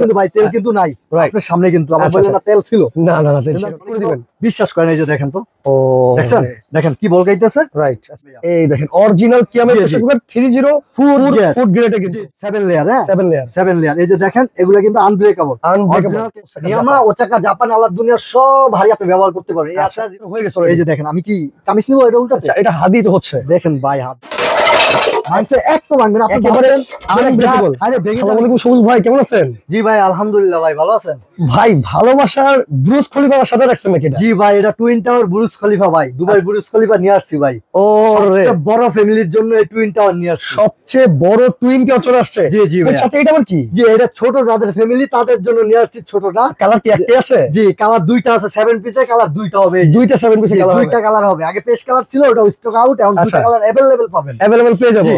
কিন্তু ভাই তেল কিন্তু নাই আপনার সামনে, কিন্তু আমার বললেন না তেল ছিল, না না না তেল করে দিবেন, বিশ্বাস করেন। এই যে দেখেন তো, ও দেখছেন, দেখেন কি বলকাইতেছে, রাইট। এই দেখেন অরিজিনাল কিয়ামের প্রেসার কুকার 30 ফুড গ্রেডে কিন্তু 7 লেয়ার, হ্যাঁ 7 লেয়ার। এই যে দেখেন এগুলা কিন্তু আনব্রেকেবল, নিয়ামা ওচাকা জাপান আলাদা দুনিয়ার সব হাড়ি আপনি ব্যবহার করতে পারবেন। হয়ে গেছে। এই যে দেখেন আমি কি চামিচ নিব, এটা উল্টা, এটা হাদি তো হচ্ছে, দেখেন ভাই হাত ভাঙছে, এক তো ভাঙবেন আপনি একেবারে আনব্রেকেবল। আসসালামু আলাইকুম সবুজ ভাই, কেমন আছেন? জি ভাই আলহামদুলিল্লাহ, ভাই ভালো আছেন? ভাই ভালোবাসার ব্রুজ খলিফার সাথে রাখছেন নাকি এটা? জি ভাই এটা টুইন টাওয়ার বুরুজ খলিফা, ভাই দুবাই বুরুজ খলিফা নিয়ে আসছি ভাই। ওরে বড় ফ্যামিলির জন্য এই টুইন টাওয়ার নিয়ে আসছি, সবচেয়ে বড় টুইন টাওয়ার চলে আসছে। জি জি ভাই, সাথে এটা আবার কি? জি এটা ছোট যাদের ফ্যামিলি তাদের জন্য নিয়ে আসছি ছোটটা। কালার কি একটাই আছে? জি কালার দুইটা আছে, 7 পিসের কালার দুইটা হবে, দুইটা 7 পিসের কালার, দুইটা কালার হবে। আগে পেস্ট কালার ছিল, ওটা স্টক আউট, এখন দুইটা কালার अवेलेबल পাবেন, अवेलेबल পেয়ে যাবো।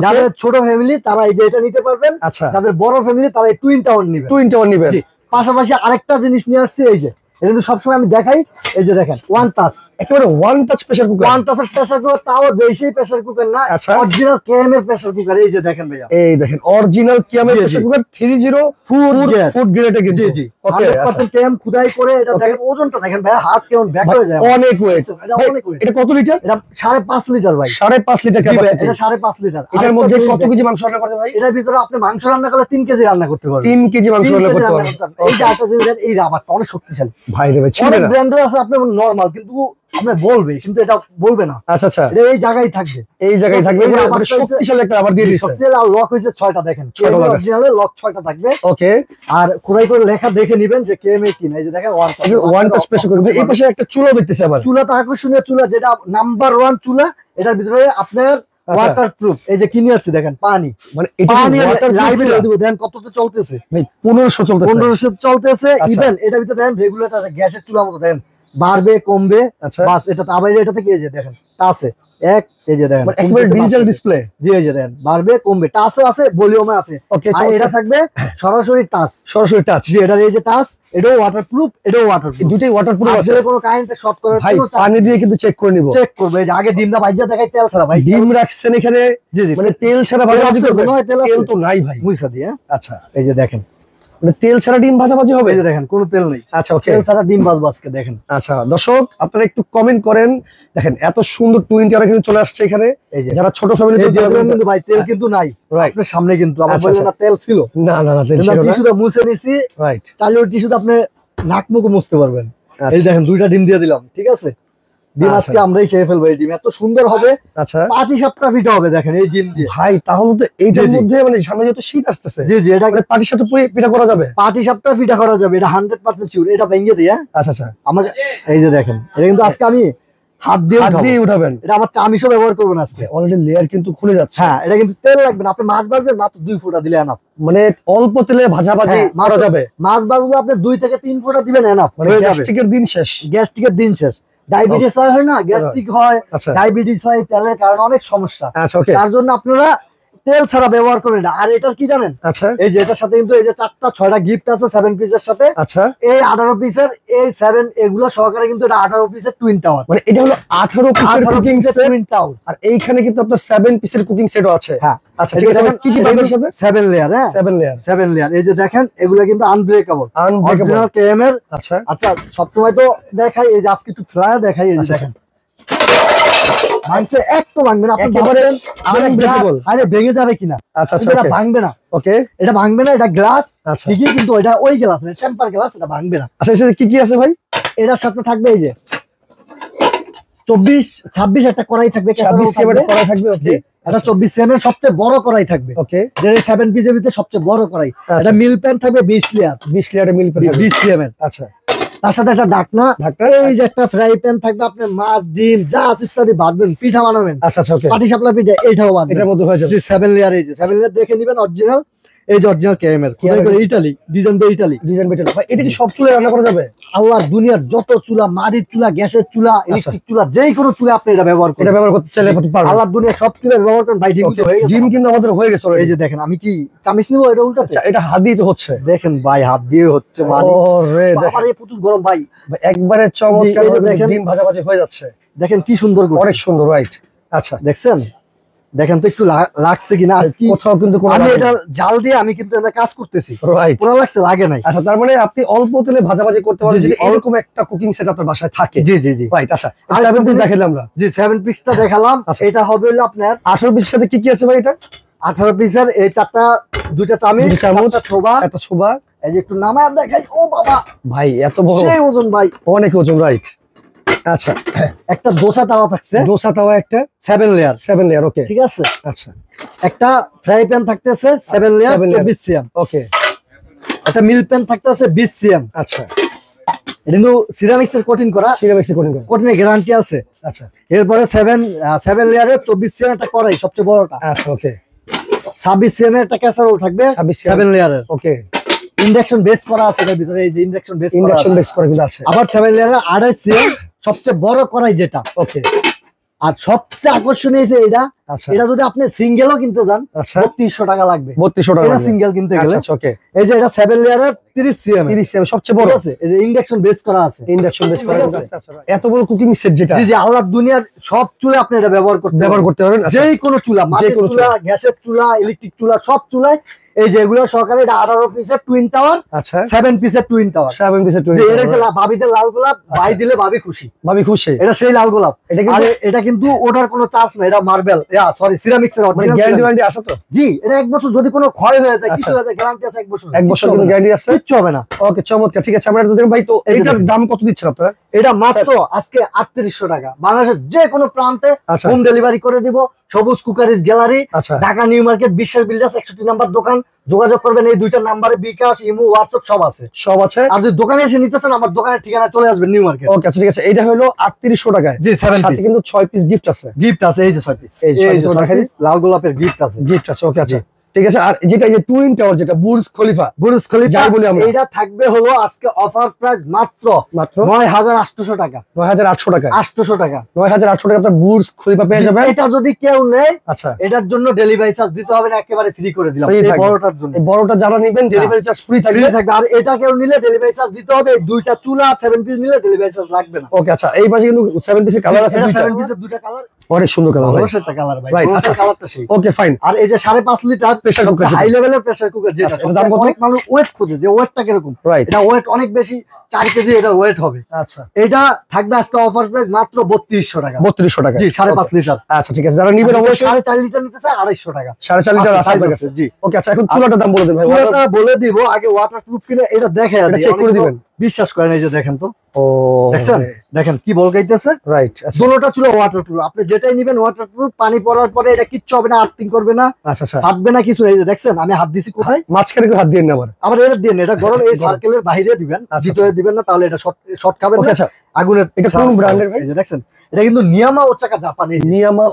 যাদের ছোট ফ্যামিলি তারা এই যে এটা নিতে পারবেন, যাদের বড় ফ্যামিলি তারা এই টুইন টাওয়ার নেবেন, টুইন টাওয়ার নেবেন। পাশাপাশি আরেকটা জিনিস নিয়ে আসছি, এই যে এটা কিন্তু সবসময় আমি দেখাই, এই যে দেখেন ওয়ান টাচ, একেবারে one touch pressure cooker. One টাচের প্রেসার কুকার, তাও যেই প্রেসার কুকার না, অরিজিনাল কেএম এর প্রেসার কুকার। এই যে দেখেন ভাইয়া, এই দেখেন অরিজিনাল কেএম এর প্রেসার কুকার 30 ফুড গ্রেডে কিন্তু। জি জি ওকে, 100% কেএম খুদাই করে। এটা দেখেন ওজনটা দেখেন ভাইয়া, হাত কেমন ব্যাক হয়ে যায়, অনেক ওয়েট। এটা অনেক ওয়েট। এটা কত লিটার? এটা 5.5 লিটার ভাই, 5.5 লিটার ক্যাপাসিটি। এটা 5.5 লিটার। এটার মধ্যে কত কেজি মাংস রান্না করতে ভাই? এটার ভিতরে আপনি মাংস রান্না করলে 3 কেজি রান্না করতে পারবেন, 3 কেজি মাংস রান্না করতে পারবেন। এই যে আটা জিনিস, এই রাবারটা অনেক শক্তিশালী ভাই রে ভাই, অনেক ব্র্যান্ডের আছে, আপনি নরমাল কিন্তু আপনি বলবে, কিন্তু এটা বলবে না। আচ্ছা আচ্ছা, এটা এই জায়গায় থাকবে, এই জায়গায় থাকবে। মানে শক্তিশালী একটা রাবার দিয়ে দিয়েছে। শক্তিশালী। আর লক হইছে 6টা, দেখেন অরিজিনালে লক 6টা থাকবে। ওকে, আর খোদাই করে লেখা দেখে নেবেন যে কেএমএ কিনা। এই যে দেখেন ওয়ান টাচ প্রেসার কুকার। এই পাশে একটা চুলা দেখতেছি, আবার চুলা তো আকর্ষণীয় চুলা, যেটা নাম্বার 1 চুলা। এটার ভিতরে আপনার ওয়াটারপ্রুফ, এই যে কিনে আসছে দেখেন পানি, মানে এটা লাইভে দিব, দেখেন কততে চলতেছে ভাই, 1500 চলতেছে, 1500 চলতেছে। ইভেন এটার ভিতরে দেখেন রেগুলেটর আছে, গ্যাসের চুলার মতো, দেখেন বাড়বে কমবে, বাস। এটা আবার এটা থেকে এই যে দেখেন আছে এক, এই যে দেখেন একবারে ডিজিটাল ডিসপ্লে। জি এই যে দেখেন বাড়বে কমবে, টাচও আছে, ভলিউমে আছে। ওকে, আর এটা থাকবে সরাসরি টাচ, সরাসরি টাচ। জি এটা এই যে টাচ, এটাও ওয়াটারপ্রুফ, এটাও ওয়াটারপ্রুফ, দুটোই ওয়াটারপ্রুফ আছে। কোনো কারেন্টে শর্ট করার ভাই পানি দিয়ে কিন্তু চেক করে নিব, চেক করবে। এই যে আগে ডিমটা ভাইজা দেখাই, তেল ছাড়া ভাই, ডিম রাখছেন এখানে। জি জি, মানে তেল ছাড়া ভাজাভাজি করবে? তেল তো নাই ভাই, মুইসা দিয়ে। আচ্ছা, এই যে দেখেন মানে তেল ছাড়া ডিম ভাজাভাজি হবে? এই যে দেখেন কোনো তেল নেই। আচ্ছা ওকে, তেল ছাড়া ডিম ভাজবো আজকে, দেখেন। আচ্ছা দর্শক আপনারা একটু কমেন্ট করেন। দেখেন এত সুন্দর টুইন টাওয়ার কিন্তু চলে আসছে এখানে। এই যে যারা ছোট ফ্যামিলি, কিন্তু ভাই তেল কিন্তু নাই আপনার সামনে, কিন্তু আমার বললেন না তেল ছিল, না না না তেল ছিল না। টিস্যুটা মুছে নিছি, রাইট, চাইলে ওই টিস্যুতে আপনি নাক মুখ মুছতে পারবেন। এই দেখেন 2টা ডিম দিয়ে দিলাম, ঠিক আছে? ডিম আজকে আমরাই খেয়ে ফেলবো। এই ডিম এত সুন্দর হবে, আচ্ছা পাটি সাপটা পিঠা হবে, দেখেন এই ডিম দিয়ে। ভাই তাহলে তো এইটার মধ্যে মানে সামনে যেহেতু শীত আসতেছে, জি জি, এটা পাটি সাপটা পিঠা করা যাবে, পাটি সাপটা পিঠা করা যাবে, এটা 100% শিওর। এটা ভেঙে দিয়ে, আচ্ছা আচ্ছা, আমাকে এই যে দেখেন, এটা কিন্তু আজকে আমি হাত দিয়ে উঠাবেন, এটা আমার চামিচও ব্যবহার করবেন আজকে। অলরেডি লেয়ার কিন্তু খুলে যাচ্ছে। হ্যাঁ, এটা কিন্তু তেল লাগবে না, আপনি মাছ ভাজবেন মাত্র 2 ফোঁটা দিলে এনাফ। মানে অল্প তেলে ভাজাভাজি করা যাবে। মাছ ভাজলে আপনি 2 থেকে 3 ফোঁটা দিবেন এনাফ, মানে গ্যাস্ট্রিকের দিন শেষ, গ্যাস্ট্রিকের দিন শেষ। ডায়াবেটিস হয় না, গ্যাস্ট্রিক হয়, ডায়াবেটিস হয়, তেলের কারণে অনেক সমস্যা। আচ্ছা ওকে, তার জন্য আপনারা তেল ছাড়া ব্যবহার করেন না। আর এটা কি জানেন? আচ্ছা এই যে এটার সাথে কিন্তু এই যে 4টা গিফট আছে 7 পিসের সাথে। আচ্ছা, এই 18 পিসের এই 7 এগুলো সহকারে কিন্তু এটা 18 পিসের টুইন টাওয়ার। মানে এটা হলো 18 পিসের কুকিং সেট টুইন টাওয়ার, আর এইখানে কিন্তু আপনার 7 পিসের কুকিং সেটও আছে। হ্যাঁ আচ্ছা ঠিক আছে, কি কি পাবেন সাথে? 7 লেয়ার, হ্যাঁ 7 লেয়ার। এই যে দেখেন এগুলো কিন্তু আনব্রেকেবল, অরিজিনাল কেএম এর। আচ্ছা আচ্ছা, সবসময় তো দেখাই, এই যে আজকে একটু ফ্লায়ার দেখাই। এই যে দেখেন ভাঙছে, এক তো ভাঙবে না, আপনি বলেন আনব্রেকেবল, আরে ভেঙে যাবে কিনা। আচ্ছা আচ্ছা, এটা ভাঙবে না। ওকে, এটা ভাঙবে না, এটা গ্লাস ঠিকই, কিন্তু এটা ওই গ্লাস না, টেম্পার গ্লাস, এটা ভাঙবে না। আচ্ছা এর সাথে কি কি আছে ভাই? এটার সাথে থাকবে এই যে 24-26 একটা কড়াই থাকবে, 26 এর কড়াই থাকবে। ওকে, এটা 24 সেম এর সবচেয়ে বড় কড়াই থাকবে। ওকে, যে 7 পিসের ভিতরে সবচেয়ে বড় কড়াই। এটা মিল প্যান থাকবে 20 লেয়ার, 20 লেয়ারের মিল প্যান 20 সিএম এর। আচ্ছা, তার সাথে একটা ঢাকনা, এই যে একটা ফ্রাই প্যান থাকবে, আপনি মাছ ডিম যা আছে ইত্যাদি ভাজবেন, পিঠা বানাবেন। আচ্ছা আচ্ছা ওকে, পাটি সাপলা পিঠা এইটাও ভাজবেন, এটার মধ্যে হয়ে যাবে। 7 লেয়ার, এই যে 7 লেয়ার দেখে নেবেন অরিজিনাল। এই যে অরিজিনাল কেএম এর, ইটালি ডিজাইন, ডিজাইন বেটাল। ভাই এটা কি সব চুলায় রান্না করা যাবে? আল্লাহর দুনিয়ার যত চুলা, মাটির চুলা, গ্যাসের চুলা, ইলেকট্রিক চুলা, যেই কোনো চুলা আপনি এটা ব্যবহার করতে চাইলে পারবেন। আল্লাহর দুনিয়ার সব চুলা ব্যবহার করেন ভাই। ডিম কিন্তু আমাদের হয়ে গেছে। এই যে দেখেন আমি কি চামিচ নিব, এটা উল্টা, এটা হাত দিয়ে তো হচ্ছে, দেখেন ভাই হাত দিয়ে হচ্ছে, মানে ওরে আরে প্রচুর গরম ভাই, একবারে চমৎকার ডিম ভাজাভাজি হয়ে যাচ্ছে। দেখেন কি সুন্দর, অনেক সুন্দর, রাইট। আচ্ছা দেখছেন দেখেন তো একটু লাগছে কিনা, আর কি কোথাও কিন্তু আমি এটা জাল দিয়ে আমি কিন্তু এটা কাজ করতেছি, রাইট, পুরো লাগছে, লাগে নাই। আচ্ছা, তার মানে আপনি অল্প তেলে ভাজাভাজি করতে পারেন, যদি এরকম একটা কুকিং সেট আপনার বাসায় থাকে। জি জি জি, রাইট। আচ্ছা, 7 পিস দেখালাম আমরা। জি 7 পিসটা দেখালাম। এটা হবে হলো আপনার 18 পিসের সাথে কি কি আছে ভাই? এটা 18 পিসের, এই চারটা, দুইটা চামচ, একটা ছোবা, একটা ছোবা। এই যে একটু নামায় দেখাই, ও বাবা ভাই এত বড়, সেই ওজন ভাই, অনেক ওজন। রাইট। আচ্ছা, একটা দোসা তাওয়া থাকছে, দোসা তাওয়া একটা 7 লেয়ার, 7 লেয়ার, ওকে, ঠিক আছে। আচ্ছা, একটা ফ্রাই প্যান থাকতেছে 7 লেয়ার 20 সিএম, ওকে, একটা মিল প্যান থাকতেছে 20 সিএম। আচ্ছা, এটা কিন্তু সিরামিক্সের কোটিং করা, সিরামিক্সের কোটিং করা, কোটিংয়ের গ্যারান্টি আছে। আচ্ছা, এরপরে 7 লেয়ারের 24 সিএম একটা কড়াই, সবচেয়ে বড়টা। আচ্ছা, ওকে, 26 সিএম এর একটা ক্যাসারোল থাকবে 7 লেয়ারের, ওকে। ইন্ডাকশন বেস করা আছে এর ভিতরে, এই যে ইন্ডাকশন বেস করা কিন্তু আছে। আবার 7 লেয়ারের 28 সিএম সবচেয়ে বড় কড়াই যেটা, ওকে। আর সবচেয়ে আকর্ষণীয় যে এটা, আচ্ছা, এটা যদি আপনি সিঙ্গেলও কিনতে যান, আচ্ছা, 3200 টাকা লাগবে, 3200 টাকা এটা সিঙ্গেল কিনতে গেলে। আচ্ছা, ওকে। এই যে এটা 7 লেয়ারের 30 সিএম, 30 সিএম সবচেয়ে বড় আছে, এই যে ইন্ডাকশন বেস করা আছে, ইন্ডাকশন বেস করা আছে। আচ্ছা, এত বড় কুকিং সেট যেটা, জি জি, আল্লাহর দুনিয়ার সব চুলা আপনি এটা ব্যবহার করতে পারেন, আচ্ছা, যে কোনো চুলা, মাটির চুলা, গ্যাসের চুলা, ইলেকট্রিক চুলা, সব চুলায়। এই যে এগুলো সহকারে, এটা 18 পিসের টুইন টাওয়ার, আচ্ছা, 7 পিসের টুইন টাওয়ার, 7 পিসের টুইন টাওয়ার। এটা হচ্ছে ভাবিদের লাল গোলাপ, ভাই দিলে ভাবি খুশি, ভাবি খুশি, এটা সেই লাল গোলাপ। এটা কিন্তু ওটার কোনো চার্জ নাই, এটা মার্বেল, সরি সিরামিক্সের অরিজিনাল, গ্যারান্টি ওয়ারেন্টি আছে তো? জি, এটা 1 বছর, যদি কোনো ক্ষয় হয়ে যায়, কিছু হয়ে যায়, গ্যারান্টি আছে 1 বছর, 1 বছর কিন্তু গ্যারান্টি আছে, কিচ্ছু হবে না। ওকে, চমৎকার, ঠিক আছে। আমরা এটা দেখেন ভাই, তো এটার দাম কত দিচ্ছেন আপনারা? এটা মাত্র আজকে 3800 টাকা, বাংলাদেশের যে কোনো প্রান্তে হোম ডেলিভারি করে দিব। সবুজ cookeries gallery, Dhaka new market, বিশ্বাস বিল্ডার্স 61 নাম্বার দোকান। যোগাযোগ করবেন এই দুইটা নাম্বারে, বিকাশ, ইমো, হোয়াটসঅ্যাপ সব আছে, সব আছে। আর যদি দোকানে এসে নিতে চান, আমার দোকানের ঠিকানা চলে আসবেন, নিউ মার্কেট। ওকে, আচ্ছা, ঠিক আছে। এটা হলো 3800 টাকায়, জি 7 সাথে কিন্তু 6 পিস গিফট আছে, এই যে 6 পিস, এই যে 6 পিস লাল গোলাপের গিফট আছে, ওকে, আচ্ছা, ঠিক আছে। আর যেটা এই যে টুইন টাওয়ার, যেটা বুর্জ খলিফা যাই বলি আমরা, এটা থাকবে হলো আজকে অফার প্রাইস মাত্র 9800 টাকা, 9800 টাকা, 800 টাকা, 9800 টাকা আপনার বুর্জ খলিফা পেয়ে যাবেন। এটা যদি কেউ নেয়, আচ্ছা, এটার জন্য ডেলিভারি চার্জ দিতে হবে না, একেবারে ফ্রি করে দিলাম। এই বড়টার জন্য, এই বড়টা যারা নেবেন ডেলিভারি চার্জ ফ্রি থাকবে। আর এটা কেউ নিলে ডেলিভারি চার্জ দিতে হবে। এই দুইটা চুলা 7 পিস নিলে ডেলিভারি চার্জ লাগবে না। ওকে, আচ্ছা, এই পাশে কিন্তু 7 পিসের কালার আছে, 7 পিসের দুইটা কালার, অনেক সুন্দর কালার ভাই, অবশ্যই একটা কালার ভাই, রাইট। আচ্ছা, কালারটা সেই, ওকে, ফাইন। আর এই যে 5.5 লিটার প্রেসার কুকার, হাই লেভেলের প্রেসার কুকার, যেটা দাম কত? অনেক মানুষ ওয়েট খোঁজে, যে ওয়েটটা কিরকম, এটা ওয়েট অনেক বেশি, 4 কেজি এটা ওয়েট হবে। আচ্ছা, এটা থাকবে আজকে অফার প্রাইস মাত্র 3200 টাকা, 3200 টাকা, জি 5.5 লিটার। আচ্ছা, ঠিক আছে, যারা নিবেন অবশ্যই 4.5 লিটার নিতে চায় 250 টাকা, 4.5 লিটার আছে, জি। ওকে, আচ্ছা, এখন চুলাটার দাম বলে দেন ভাই। চুলাটা বলে দিব, আগে ওয়াটারপ্রুফ কিনা এটা দেখে, এটা চেক করে দিবেন, বিশ্বাস করেন। এই যে দেখেন তো, ও দেখছেন, দেখেন কি বলকাইতেছে, রাইট। আচ্ছা, দুটোটা চুলা ওয়াটারপ্রুফ, আপনি যেটাই নিবেন ওয়াটারপ্রুফ, পানি পড়ার পরে এটা কিচ্ছু হবে না, আর্থিং করবে না, আচ্ছা, আচ্ছা, ফাটবে না কিছু। এই যে দেখছেন আমি হাত দিছি কোথায়, মাঝখানে কেউ হাত দিয়ে না, আবার এটা দিয়ে এটা গরম, এই সার্কেলের বাইরে দিবেন, ভিতরে দিবেন না, তাহলে এটা শর্ট খাবেন না। আচ্ছা, আগুনের, এটা কোন ব্র্যান্ডের ভাই? এই যে দেখছেন, এটা কিন্তু নিয়ামা ওসাকা জাপান, নিয়ামা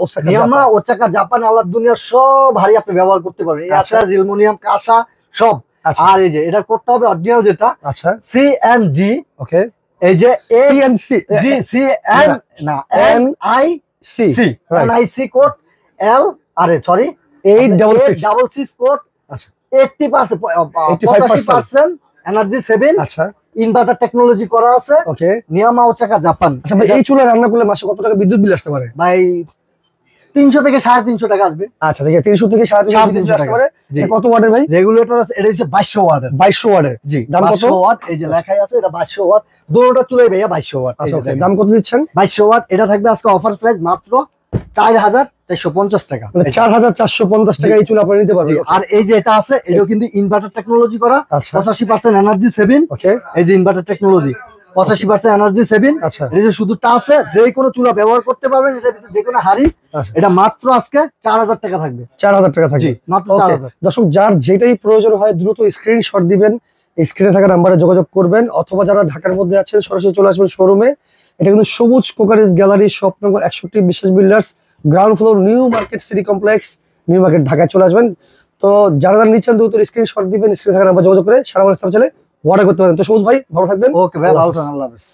ওসাকা জাপান, আল্লাহর দুনিয়ার সব হাড়ি আপনি ব্যবহার করতে পারবেন, আচ্ছা, অ্যালুমিনিয়াম, কাঁসা সব। আর এই যে এটা করতে হবে অরিজিনাল যেটা, আচ্ছা, সিএনজি, ওকে, এই যে সিএনসি, জি সিএন না এনআইসি, এনআইসি কোড এল, আরে সরি 866 কোড। আচ্ছা, 85% এনার্জি 7, আচ্ছা, ইনভার্টার টেকনোলজি করা আছে, ওকে, নিয়ামা ওসাকা জাপান। আচ্ছা ভাই, এই চুলা রান্না করলে মাসে কত টাকা বিদ্যুৎ বিল আসতে পারে ভাই? 300 থেকে 350 টাকা আসবে। আচ্ছা, ঠিক আছে, 300 থেকে 350 আসতে পারে। কত ওয়াটের ভাই? রেগুলেটর আছে, এটা হচ্ছে 2200 ওয়াটের। 2200 ওয়াটের, জি, দাম কত? 2200 ওয়াট, এই যে লেখাই আছে, এটা 2200 ওয়াট, দুটোটা চুলাই ভাইয়া 2200 ওয়াট। আচ্ছা, ওকে, দাম কত দিচ্ছেন? 2200 ওয়াট। এটা থাকবে আজকে অফার প্রাইস মাত্র 4450 টাকা, মানে 4450 টাকা এই চুলা আপনি নিতে পারবেন। আর এই যে এটা আছে, এটাও কিন্তু ইনভার্টার টেকনোলজি করা, 85% এনার্জি 7, ওকে, এই যে ইনভার্টার টেকনোলজি 85% এনার্জি 7। আচ্ছা, এই যে শুধুটা আছে, যে কোনো চুলা ব্যবহার করতে পারবেন, এটার ভিতরে যে কোনো হাড়ি। এটা মাত্র আজকে 4000 টাকা থাকবে, 4000 টাকা থাকবে, জি মাত্র 4000। দর্শক, যার যেটাই প্রয়োজন হয় দ্রুত স্ক্রিনশট দিবেন, স্ক্রিনে থাকা নাম্বারে যোগাযোগ করবেন, অথবা যারা ঢাকার মধ্যে আছেন সরাসরি চলে আসবেন শোরুমে। এটা কিন্তু সবুজ কুকারিজ গ্যালারি, শপ নম্বর 61, বিশ্বাস builders, ground floor, new market city complex, new market, ঢাকায় চলে আসবেন। তো যারা যারা নিচ্ছেন দ্রুত স্ক্রিনশট দিবেন, স্ক্রিনে থাকা নাম্বার যোগাযোগ করে সারা বাংলাদেশ চলে অর্ডার করতে পারেন। তো সবুজ ভাই ভালো থাকবেন। ওকে ভাই, ভালো থাকবেন, আল্লাহ হাফেজ।